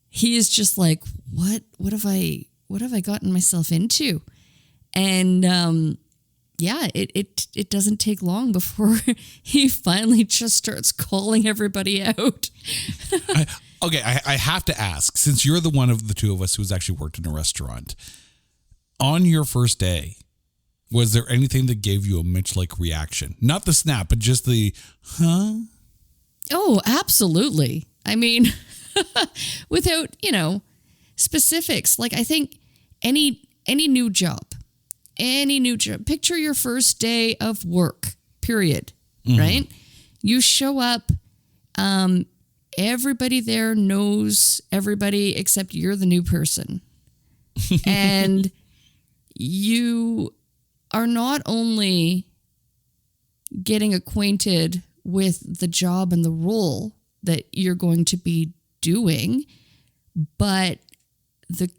[SPEAKER 2] he is just like, what have I gotten myself into? And, it doesn't take long before he finally just starts calling everybody out.
[SPEAKER 1] I have to ask, since you're the one of the two of us who's actually worked in a restaurant, on your first day, was there anything that gave you a Mitch-like reaction? Not the snap, but just the, huh?
[SPEAKER 2] Oh, absolutely. I mean, without, specifics, like I think any new job, picture your first day of work, period, right? You show up, everybody there knows everybody except you're the new person. And you are not only getting acquainted with the job and the role that you're going to be doing, but the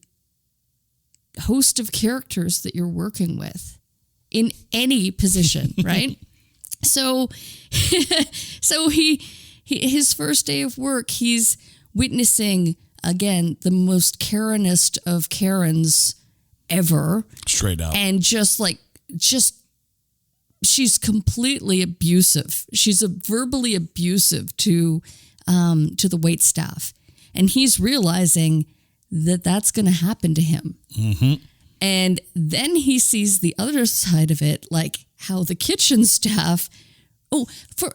[SPEAKER 2] host of characters that you're working with in any position, right? So his first day of work, he's witnessing, again, the most Karenist of Karens ever.
[SPEAKER 1] Straight up.
[SPEAKER 2] And just she's completely abusive. She's verbally abusive to the wait staff. And he's realizing that that's going to happen to him. And then he sees the other side of it, like how the kitchen staff,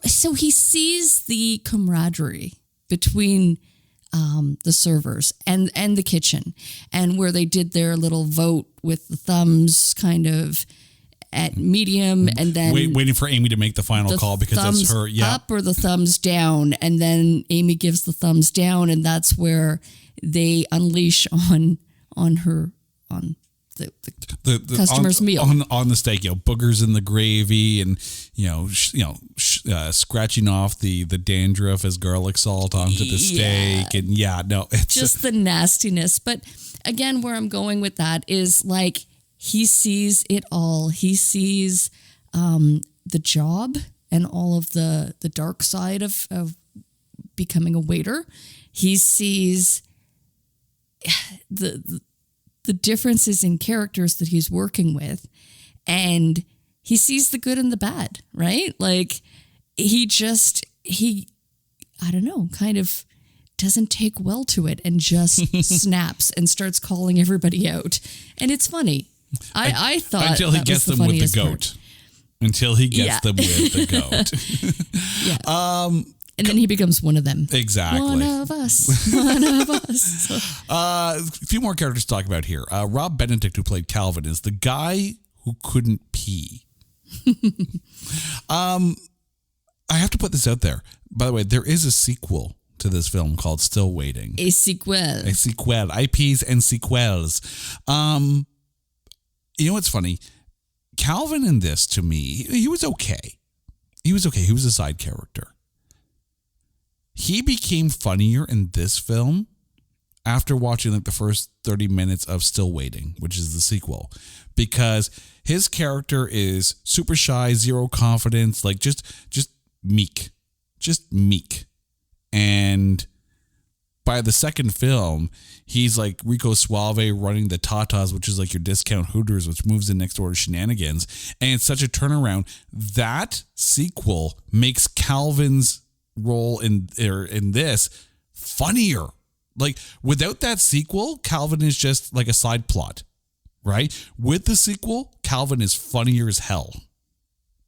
[SPEAKER 2] so he sees the camaraderie between the servers and the kitchen, and where they did their little vote with the thumbs kind of at medium, and then
[SPEAKER 1] waiting for Amy to make the final call because that's her. Yeah,
[SPEAKER 2] up or the thumbs down, and then Amy gives the thumbs down, and that's where they unleash on the customer's meal
[SPEAKER 1] on the steak. Boogers in the gravy, and scratching off the dandruff as garlic salt onto the steak, and it's
[SPEAKER 2] just the nastiness. But again, where I'm going with that is like he sees it all. He sees the job and all of the dark side of becoming a waiter. He sees the differences in characters that he's working with, and he sees the good and the bad, right? Like he I don't know, kind of doesn't take well to it and just snaps and starts calling everybody out. And it's funny. I thought
[SPEAKER 1] until he gets them with the goat. Until he gets them with the goat.
[SPEAKER 2] And then he becomes one of them.
[SPEAKER 1] Exactly.
[SPEAKER 2] One of us. One of us.
[SPEAKER 1] A few more characters to talk about here. Rob Benedict, who played Calvin, is the guy who couldn't pee. I have to put this out there. By the way, there is a sequel to this film called Still Waiting.
[SPEAKER 2] A sequel.
[SPEAKER 1] IPs and sequels. You know what's funny? Calvin in this, to me, he was okay. He was a side character. He became funnier in this film after watching like the first 30 minutes of Still Waiting, which is the sequel, because his character is super shy, zero confidence, like just meek. And by the second film, he's like Rico Suave running the Tatas, which is like your discount Hooters, which moves in next door to Shenanigans. And it's such a turnaround. That sequel makes Calvin's role in this funnier. Like without that sequel, Calvin is just like a side plot, right? With the sequel, Calvin is funnier as hell.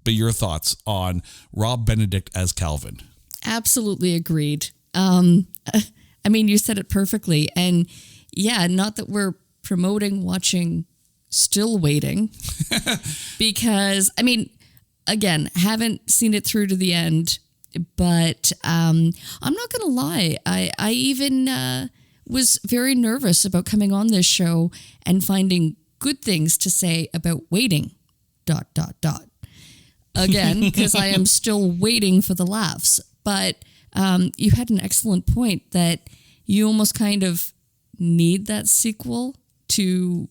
[SPEAKER 1] But your thoughts on Rob Benedict as Calvin?
[SPEAKER 2] Absolutely agreed. I mean, you said it perfectly. And yeah, not that we're promoting watching Still Waiting, because, I mean, again, haven't seen it through to the end, but I'm not going to lie. I even was very nervous about coming on this show and finding good things to say about waiting, ... Again, because I am still waiting for the laughs. But you had an excellent point that you almost kind of need that sequel to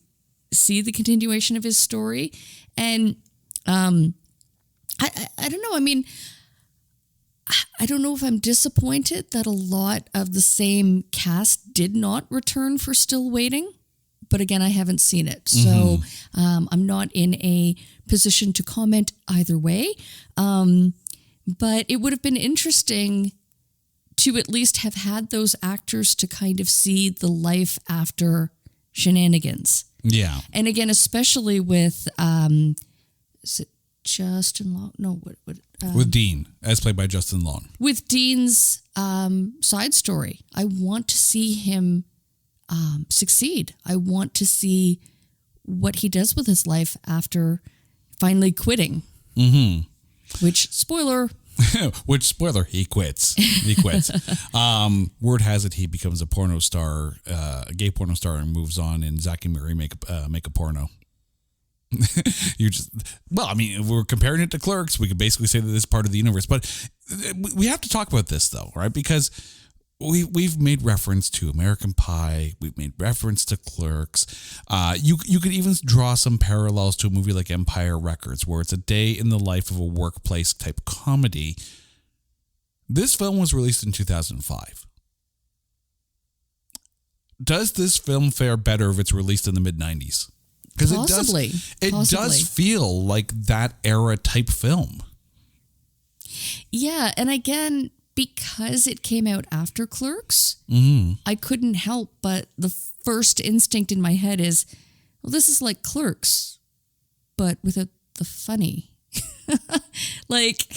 [SPEAKER 2] see the continuation of his story. And I don't know. I mean, I don't know if I'm disappointed that a lot of the same cast did not return for Still Waiting. But again, I haven't seen it. So I'm not in a position to comment either way. But it would have been interesting to at least have had those actors to kind of see the life after shenanigans.
[SPEAKER 1] Yeah.
[SPEAKER 2] And again, especially with, is it Justin Long? No, what?
[SPEAKER 1] With Dean, as played by Justin Long.
[SPEAKER 2] With Dean's side story. I want to see him succeed. I want to see what he does with his life after finally quitting. Mm-hmm. Which, spoiler...
[SPEAKER 1] he quits. He quits. Word has it he becomes a porno star, a gay porno star, and moves on. And Zach and Mary make a porno. I mean, if we're comparing it to Clerks, we could basically say that this is part of the universe. But we have to talk about this though, right? Because we've made reference to American Pie. We've made reference to Clerks. You could even draw some parallels to a movie like Empire Records, where it's a day in the life of a workplace type comedy. This film was released in 2005. Does this film fare better if it's released in the mid-90s? Because it does feel like that era type film.
[SPEAKER 2] Yeah, and again, because it came out after Clerks, I couldn't help but the first instinct in my head is, well, this is like Clerks, but without the funny. Like,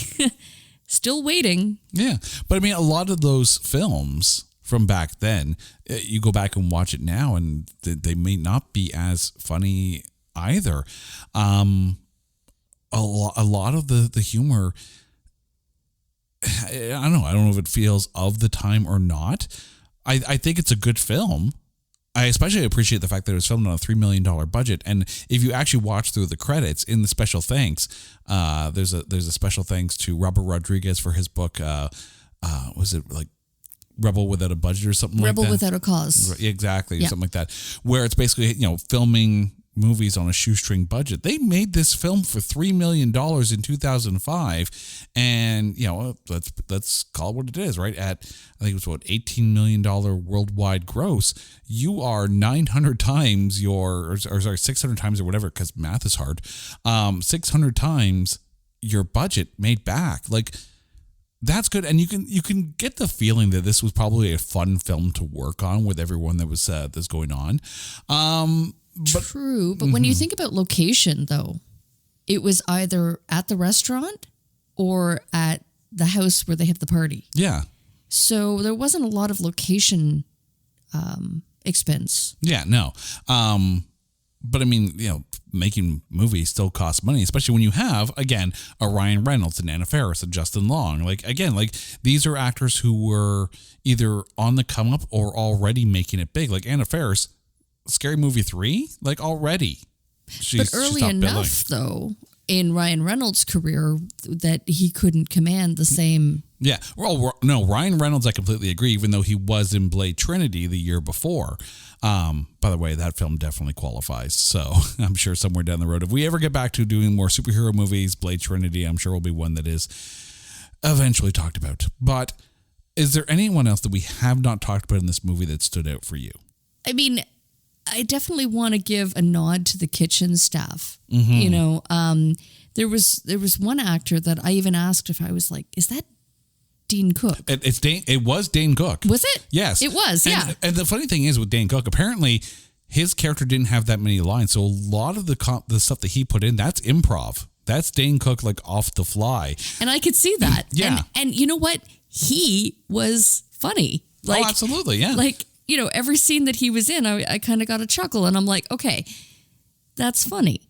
[SPEAKER 2] Still Waiting.
[SPEAKER 1] Yeah, but I mean, a lot of those films from back then, you go back and watch it now, and they may not be as funny either. A lot of the humor, I don't know if it feels of the time or not. I think it's a good film. I especially appreciate the fact that it was filmed on a $3 million budget. And if you actually watch through the credits in the special thanks, there's a special thanks to Robert Rodriguez for his book. Was it like Rebel Without a Budget or something like that?
[SPEAKER 2] Rebel Without a Cause.
[SPEAKER 1] Exactly. Yeah. Something like that, where it's basically, filming movies on a shoestring budget. They made this film for $3 million in 2005, and let's call it what it is, right? At, I think it was $18 million worldwide gross. You are 900 times 600 times or whatever, because math is hard. 600 times your budget made back. Like, that's good, and you can get the feeling that this was probably a fun film to work on with everyone that was that's going on.
[SPEAKER 2] True, but when you think about location, though, it was either at the restaurant or at the house where they have the party.
[SPEAKER 1] Yeah.
[SPEAKER 2] So there wasn't a lot of location expense.
[SPEAKER 1] Yeah, no. But I mean, making movies still costs money, especially when you have, again, a Ryan Reynolds and Anna Faris and Justin Long. These are actors who were either on the come up or already making it big. Like Anna Faris, Scary Movie 3, already.
[SPEAKER 2] But early enough, though, in Ryan Reynolds' career that he couldn't command the same.
[SPEAKER 1] Yeah. Well, no, Ryan Reynolds, I completely agree, even though he was in Blade Trinity the year before. By the way, that film definitely qualifies. So I'm sure somewhere down the road, if we ever get back to doing more superhero movies, Blade Trinity, I'm sure will be one that is eventually talked about. But is there anyone else that we have not talked about in this movie that stood out for you?
[SPEAKER 2] I mean, I definitely want to give a nod to the kitchen staff. Mm-hmm. There was one actor that I even asked if I was like, is that Dane Cook?
[SPEAKER 1] It was Dane Cook.
[SPEAKER 2] Was it?
[SPEAKER 1] Yes.
[SPEAKER 2] It was, yeah.
[SPEAKER 1] And the funny thing is with Dane Cook, apparently his character didn't have that many lines. So a lot of the stuff that he put in, that's improv. That's Dane Cook, off the fly.
[SPEAKER 2] And I could see that.
[SPEAKER 1] Yeah.
[SPEAKER 2] And you know what? He was funny.
[SPEAKER 1] Oh, absolutely, yeah.
[SPEAKER 2] every scene that he was in, I kind of got a chuckle, and I'm like, okay, that's funny.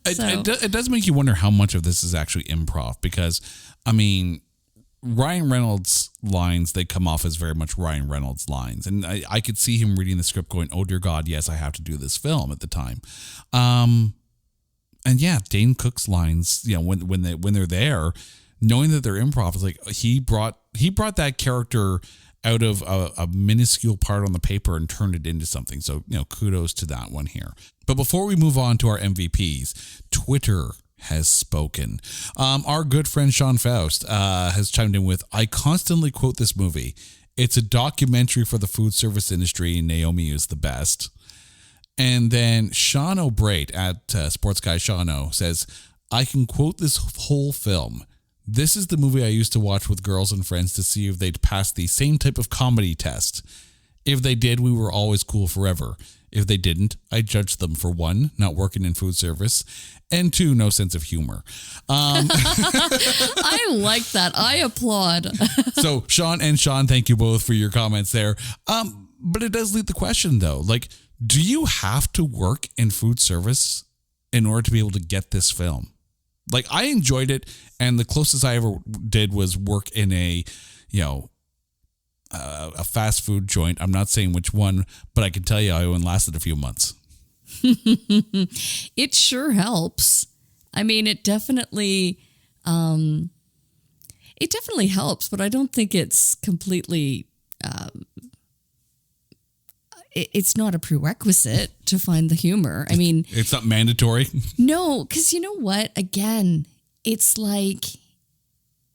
[SPEAKER 1] It does make you wonder how much of this is actually improv, because, I mean, Ryan Reynolds' lines, they come off as very much Ryan Reynolds lines. And I could see him reading the script going, oh, dear God, yes, I have to do this film at the time. And yeah, Dane Cook's lines, when they're there, knowing that they're improv, is like he brought that character out of a minuscule part on the paper and turned it into something. So, kudos to that one here. But before we move on to our MVPs, Twitter has spoken. Our good friend Sean Faust has chimed in with, I constantly quote this movie. It's a documentary for the food service industry. Naomi is the best. And then Sean O'Brate at Sports Guy Sean O says, I can quote this whole film. This is the movie I used to watch with girls and friends to see if they'd pass the same type of comedy test. If they did, we were always cool forever. If they didn't, I judged them for 1, not working in food service, and 2, no sense of humor.
[SPEAKER 2] I like that. I applaud.
[SPEAKER 1] So Sean, thank you both for your comments there. But it does lead the question, though. Like, do you have to work in food service in order to be able to get this film? Like, I enjoyed it, and the closest I ever did was work in a fast food joint. I'm not saying which one, but I can tell you I only lasted a few months.
[SPEAKER 2] It sure helps. I mean, it definitely helps, but I don't think it's completely, it's not a prerequisite to find the humor. I mean,
[SPEAKER 1] it's not mandatory.
[SPEAKER 2] No, because you know what? Again, it's like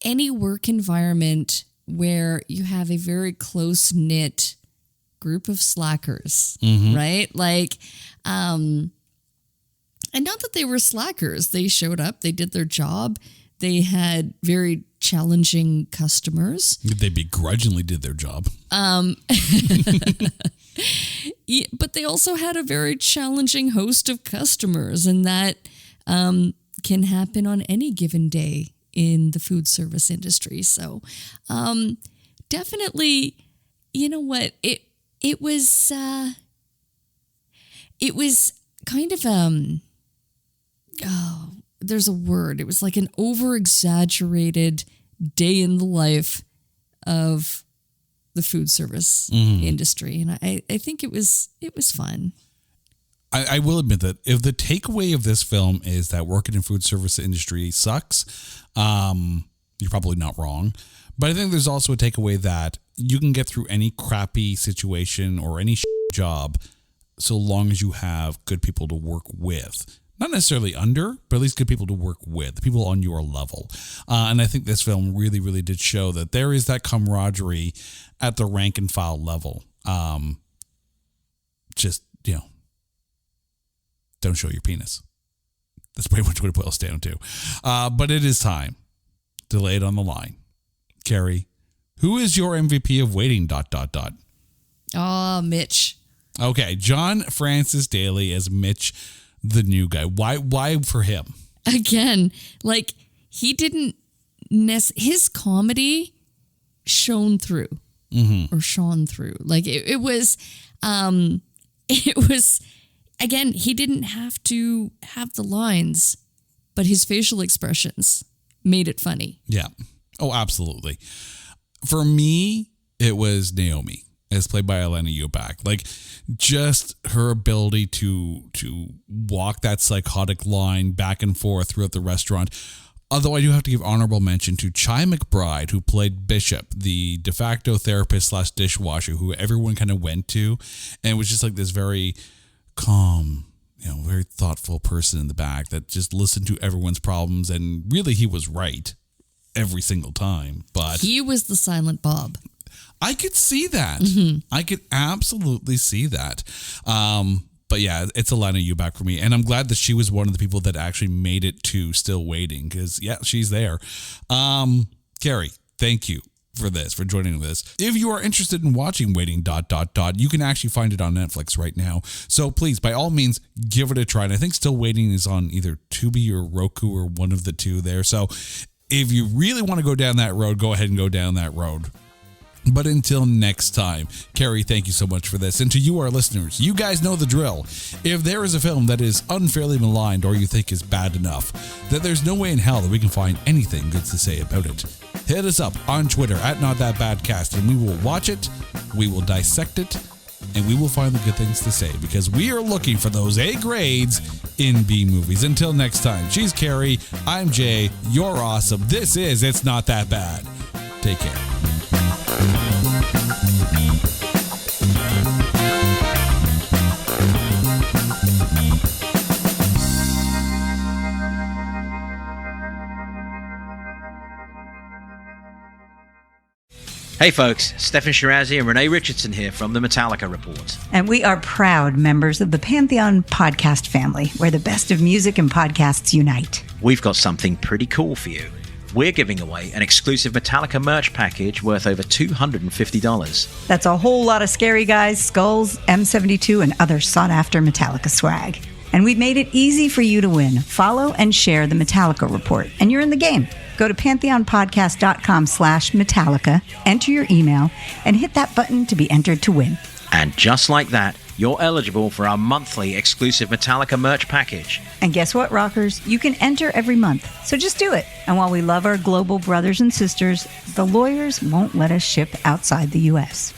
[SPEAKER 2] any work environment where you have a very close-knit group of slackers, right? Like, and not that they were slackers. They showed up, they did their job. They had very challenging customers.
[SPEAKER 1] They begrudgingly did their job.
[SPEAKER 2] Yeah, but they also had a very challenging host of customers, and that can happen on any given day in the food service industry. So definitely, you know what, it was kind of there's a word. It was like an over-exaggerated day in the life of the food service industry, and I think it was fun.
[SPEAKER 1] I will admit that if the takeaway of this film is that working in food service industry sucks, you're probably not wrong. But I think there's also a takeaway that you can get through any crappy situation or any job so long as you have good people to work with. Not necessarily under, but at least good people to work with, people on your level. And I think this film really, really did show that there is that camaraderie at the rank and file level. Just, don't show your penis. That's pretty much what it boils down to. But it is time to lay it on the line. Carrie, who is your MVP of waiting, ...
[SPEAKER 2] Oh, Mitch.
[SPEAKER 1] Okay, John Francis Daly as Mitch, the new guy. Why for him?
[SPEAKER 2] Again, like, he didn't his comedy shone through. Or shone through. Like, it was again, he didn't have to have the lines, but his facial expressions made it funny.
[SPEAKER 1] Yeah. Oh, absolutely. For me, it was Naomi, as played by Elena Eubank. Like, just her ability to walk that psychotic line back and forth throughout the restaurant. Although I do have to give honorable mention to Chi McBride, who played Bishop, the de facto therapist / dishwasher, who everyone kind of went to. And it was just like this very calm, very thoughtful person in the back that just listened to everyone's problems. And really, he was right every single time. But
[SPEAKER 2] he was the silent Bob.
[SPEAKER 1] I could see that. I could absolutely see that. But yeah, it's Elena Eubank for me. And I'm glad that she was one of the people that actually made it to Still Waiting, because, yeah, she's there. Carrie, thank you for joining this. If you are interested in watching Waiting ... you can actually find it on Netflix right now. So please, by all means, give it a try. And I think Still Waiting is on either Tubi or Roku or one of the two there. So if you really want to go down that road, go ahead and go down that road. But until next time, Carrie, thank you so much for this. And to you, our listeners, you guys know the drill. If there is a film that is unfairly maligned or you think is bad enough, that there's no way in hell that we can find anything good to say about it, hit us up on Twitter at NotThatBadCast, and we will watch it, we will dissect it, and we will find the good things to say, because we are looking for those A grades in B movies. Until next time, she's Carrie, I'm Jay, you're awesome. This is It's Not That Bad. Take care.
[SPEAKER 3] Hey folks, Stefan Shirazi and Renee Richardson here from the Metallica Report.
[SPEAKER 4] And we are proud members of the Pantheon podcast family, where the best of music and podcasts unite.
[SPEAKER 3] We've got something pretty cool for you. We're giving away an exclusive Metallica merch package worth over $250.
[SPEAKER 4] That's a whole lot of Scary Guys, skulls, M72, and other sought-after Metallica swag. And we've made it easy for you to win. Follow and share the Metallica Report, and you're in the game. Go to pantheonpodcast.com/Metallica, enter your email, and hit that button to be entered to win.
[SPEAKER 3] And just like that, you're eligible for our monthly exclusive Metallica merch package.
[SPEAKER 4] And guess what, rockers? You can enter every month, so just do it. And while we love our global brothers and sisters, the lawyers won't let us ship outside the U.S.